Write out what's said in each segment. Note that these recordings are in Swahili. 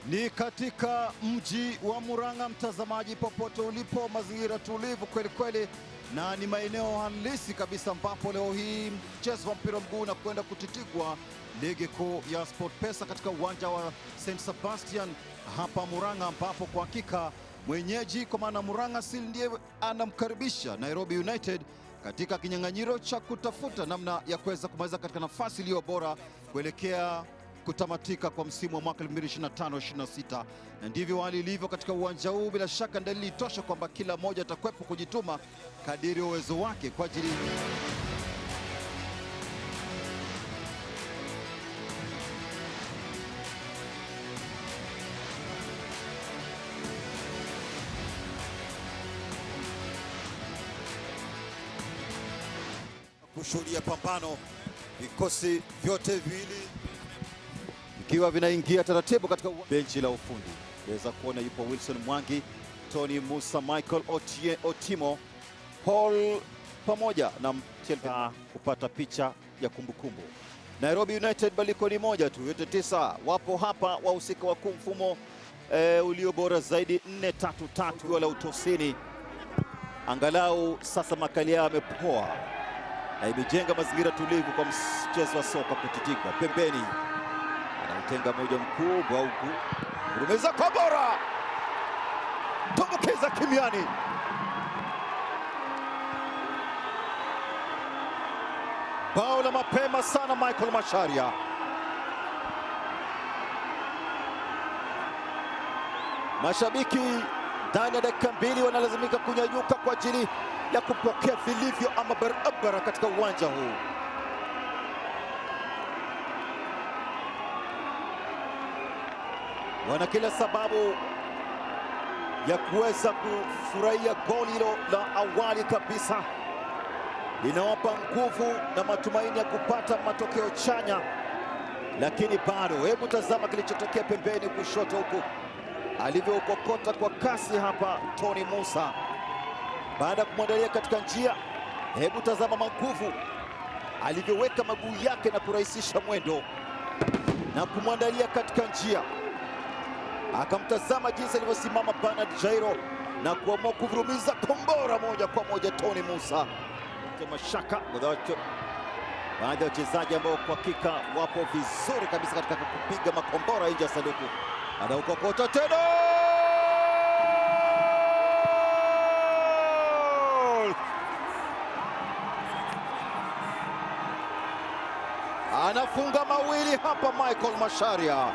Ni katika mji wa Murang'a, mtazamaji, popote ulipo, mazingira tulivu kweli kweli, na ni maeneo halisi kabisa ambapo leo hii mchezo wa mpira mguu na kwenda kutitigwa ligi kuu ya SportPesa katika uwanja wa St Sebastian hapa Murang'a, ambapo kwa hakika mwenyeji kwa maana Murang'a Seal ndiye anamkaribisha Nairobi United katika kinyang'anyiro cha kutafuta namna ya kuweza kumaliza katika nafasi iliyo bora kuelekea kutamatika kwa msimu wa mwaka 2025-26, na ndivyo hali ilivyo katika uwanja huu. Bila shaka dalili tosha kwamba kila mmoja atakwepo kujituma kadiri ya uwezo wake kwa ajili kushuhudia pambano, vikosi vyote viwili ikiwa vinaingia taratibu katika benchi la ufundi. Unaweza kuona yupo Wilson Mwangi, Tony Musa, Michael Otimo, Paul pamoja na Mchelva kupata picha ya kumbukumbu. Nairobi United baliko ni moja tu, yote 9 wapo hapa, wahusika wakuu mfumo ulio bora zaidi 4-3-3 wala utosini. Angalau sasa makali yao yamepoa na imejenga mazingira tulivu kwa mchezo wa soka kutitigwa. Pembeni anautenga moja mkubwa huku, rumeza kwa bora, tumbukiza kimiani. Bao la mapema sana Michael Macharia. Mashabiki ndani ya dakika 2 wanalazimika kunyanyuka kwa ajili ya kupokea vilivyo ama barabara katika uwanja huu. Wana kila sababu ya kuweza kufurahia goli hilo la awali kabisa, linawapa nguvu na matumaini ya kupata matokeo chanya, lakini bado, hebu tazama kilichotokea pembeni kushoto huku, alivyoukokota kwa kasi hapa Tony Musa baada ya kumwandalia katika njia. Hebu tazama manguvu alivyoweka maguu yake na kurahisisha mwendo na kumwandalia katika njia. Akamtazama jinsi alivyosimama Bernard Jairo na kuamua kuvurumiza kombora moja kwa moja Tony Musa. Mashaka baadhi ya wachezaji ambao kwa hakika wapo vizuri kabisa katika kupiga makombora nje ya sanduku. Anaukokota tena, anafunga mawili hapa Michael Macharia.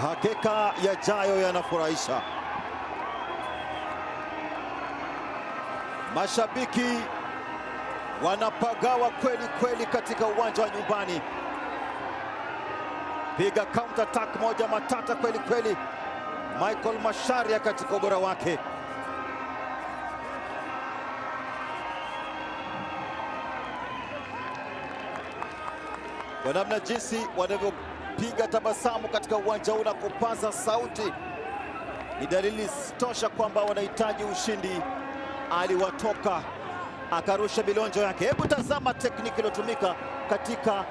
Hakika yajayo yanafurahisha. Mashabiki wanapagawa kweli kweli katika uwanja wa nyumbani. Piga counter attack moja matata kweli kweli Michael Macharia katika ubora wake. Kwa namna jinsi wanavyopiga tabasamu katika uwanja huu na kupaza sauti, ni dalili tosha kwamba wanahitaji ushindi. Aliwatoka akarusha bilonjo yake. Hebu tazama tekniki iliyotumika katika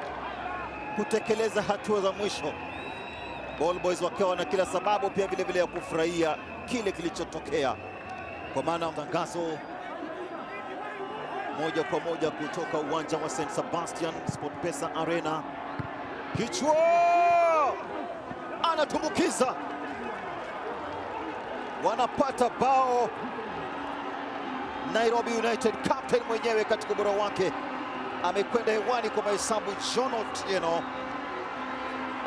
kutekeleza hatua za mwisho. Ball Boys wakiwa na kila sababu pia vile vile ya kufurahia kile kilichotokea, kwa maana mtangazo moja kwa moja kutoka uwanja wa St Sebastian SportPesa Arena. Kichwa anatumbukiza, wanapata bao Nairobi United. Captain mwenyewe katika ubora wake amekwenda hewani kwa mahesabu. John Otieno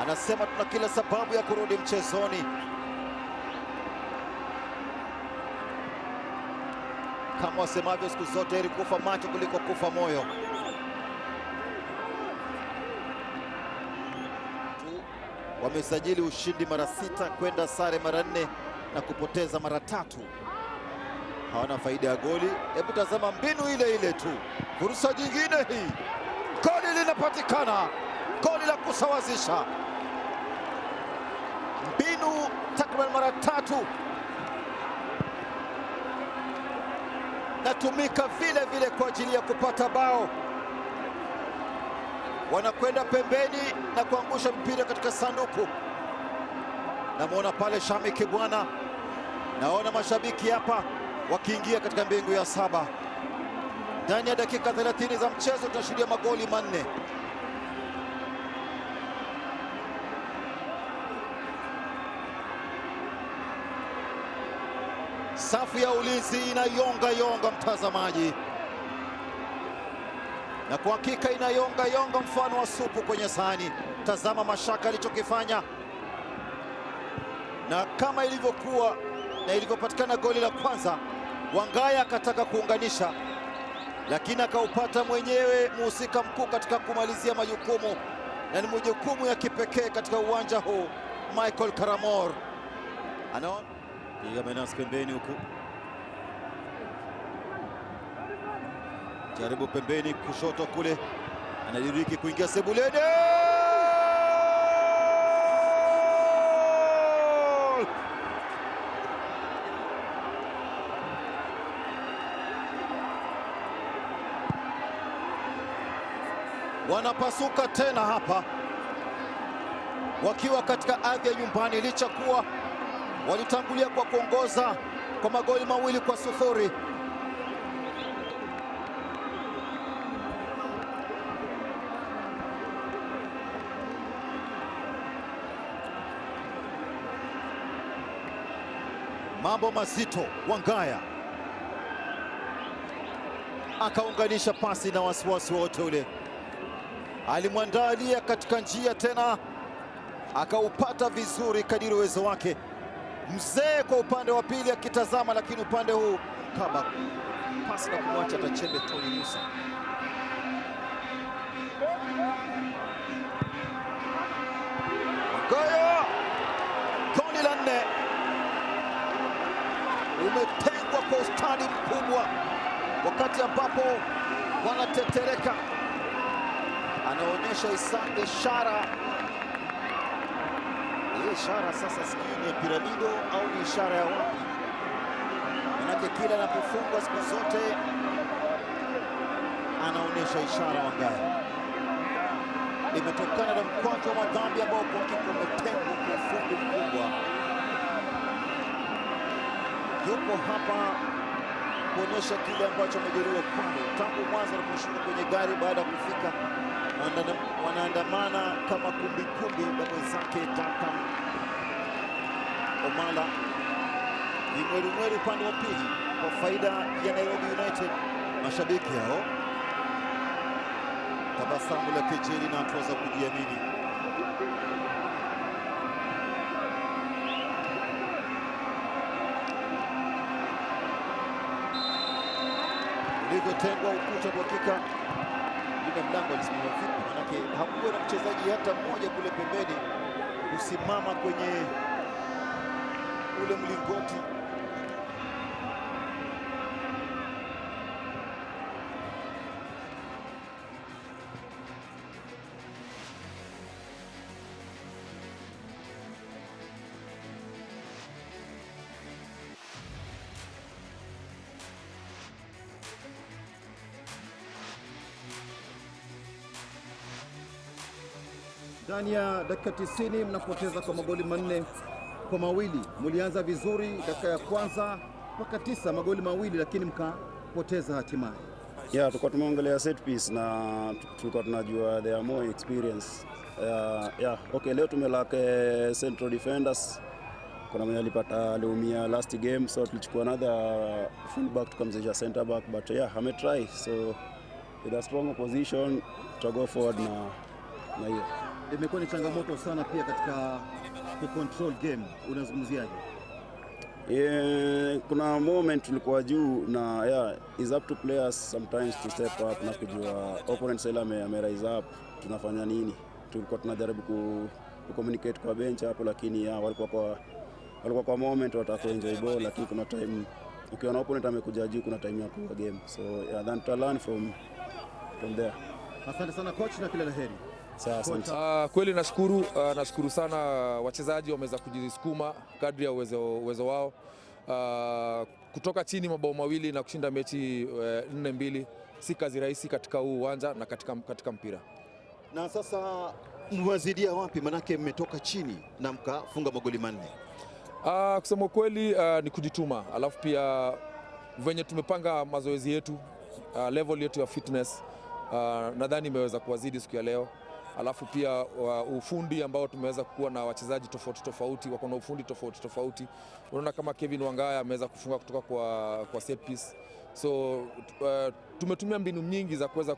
anasema tuna kila sababu ya kurudi mchezoni. Kama wasemavyo siku zote, heri kufa macho kuliko kufa moyo. Wamesajili ushindi mara 6, kwenda sare mara 4 na kupoteza mara 3. Hawana faida ya goli. Hebu tazama mbinu ile ile tu, fursa nyingine hii, goli linapatikana, goli la kusawazisha. Mbinu takriban mara 3 natumika vile vile kwa ajili ya kupata bao. wanakwenda pembeni na kuangusha mpira katika sanduku. Namuona pale Shami Kibwana, naona mashabiki hapa wakiingia katika mbingu ya saba. Ndani ya dakika 30 za mchezo tunashuhudia magoli manne. Safu ya ulinzi inayonga mtazamaji, na kwa hakika inayonga mfano wa supu kwenye sahani. Tazama Mashaka alichokifanya, na kama ilivyokuwa na ilivyopatikana goli la kwanza, Wangaya akataka kuunganisha, lakini akaupata mwenyewe mhusika mkuu katika kumalizia majukumu, na ni majukumu ya kipekee katika uwanja huu. Michael Karamor anaona piga Menas pembeni huku, jaribu pembeni kushoto kule, anadiriki kuingia sebuleni. Wanapasuka tena hapa wakiwa katika ardhi ya nyumbani, licha kuwa walitangulia kwa kuongoza kwa magoli 2-0. Mambo mazito. Wangaya akaunganisha pasi na wasiwasi wote ule, alimwandalia katika njia tena, akaupata vizuri kadiri uwezo wake. Mzee kwa upande wa pili akitazama, lakini upande huu kama pasi na kumwacha Tachembe Tony Musa. Wangaya, goli la 4 umetengwa kwa ustadi mkubwa, wakati ambapo wanatetereka. Anaonyesha ishara. Ishara sasa sijui ni piramido au ni ishara ya wapi, manake kila anapofungwa siku zote anaonyesha ishara. Wangaya, imetokana na mkwaju wa madhambi ambao kwa hakika umetengwa kwa ufundi mkubwa. Yupo hapa kuonyesha kile ambacho amejeruhiwa pale tangu mwanzo aliposhuka kwenye gari. Baada ya kufika, wanaandamana kama kumbi na mwenzake Duncan Omala, vimwelimweli upande wa pili kwa faida ya Nairobi United. Mashabiki hao tabasamu la kejeli na hatua za kujiamini. Ulivyotengwa ukuta, kwa hakika yule mlango alisimama vipi, manake hakuwa na mchezaji hata mmoja kule pembeni kusimama kwenye ule mlingoti. Ndani ya dakika 90 mnapoteza kwa magoli 4-2. Mulianza vizuri dakika ya kwanza mpaka 9, magoli 2, lakini mkapoteza hatimaye. Tulikuwa tumeongelea set piece na tulikuwa tunajua they are more experience. Okay, leo tumelak central defenders. Kuna mwenye aliumia last game, so tulichukua another full back tukamzesha center back, but ame try, so with a strong opposition to go forward na hiyo imekuwa ni changamoto sana pia katika control game. Unazungumziaje? Kuna moment tulikuwa juu na is up to players sometimes to step up na kujua opponent side ame rise up, tunafanya nini. Tulikuwa tunajaribu communicate kwa bench hapo, lakini walikuwa kwa moment wataka enjoy ball, lakini kuna time ukiona opponent amekuja juu, kuna time ya kuwa game, so then to learn from there. Asante sana coach na kila laheri. Kweli nashukuru sana, wachezaji wameweza kujisukuma kadri ya uwezo wao. Kutoka chini mabao 2 na kushinda mechi 4-2 si kazi rahisi katika huu uwanja na katika mpira. Na sasa mwazidia wapi? Manake mmetoka chini na mkafunga magoli manne. Kusema kweli ni kujituma, alafu pia venye tumepanga mazoezi yetu, level yetu ya fitness nadhani imeweza kuwazidi siku ya leo. Alafu pia ufundi ambao tumeweza kuwa na wachezaji tofauti tofauti, wako na ufundi tofauti tofauti. Unaona kama Kevin Wangaya ameweza kufunga kutoka kwa set piece. So tumetumia mbinu nyingi za kuweza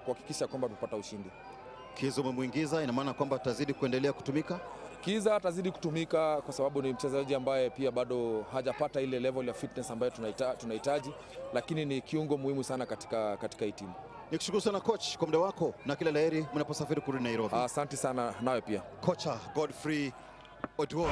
kuhakikisha kwamba tupata ushindi. Kiza umemwingiza, ina maana kwamba atazidi kuendelea kutumika? Kiza atazidi kutumika kwa sababu ni mchezaji ambaye pia bado hajapata ile level ya fitness ambayo tunahitaji, lakini ni kiungo muhimu sana katika hii timu. Nikushukuru sana coach kwa muda wako na kila laheri mnaposafiri kurudi Nairobi. Asante sana nawe pia. Kocha Godfrey Odwor.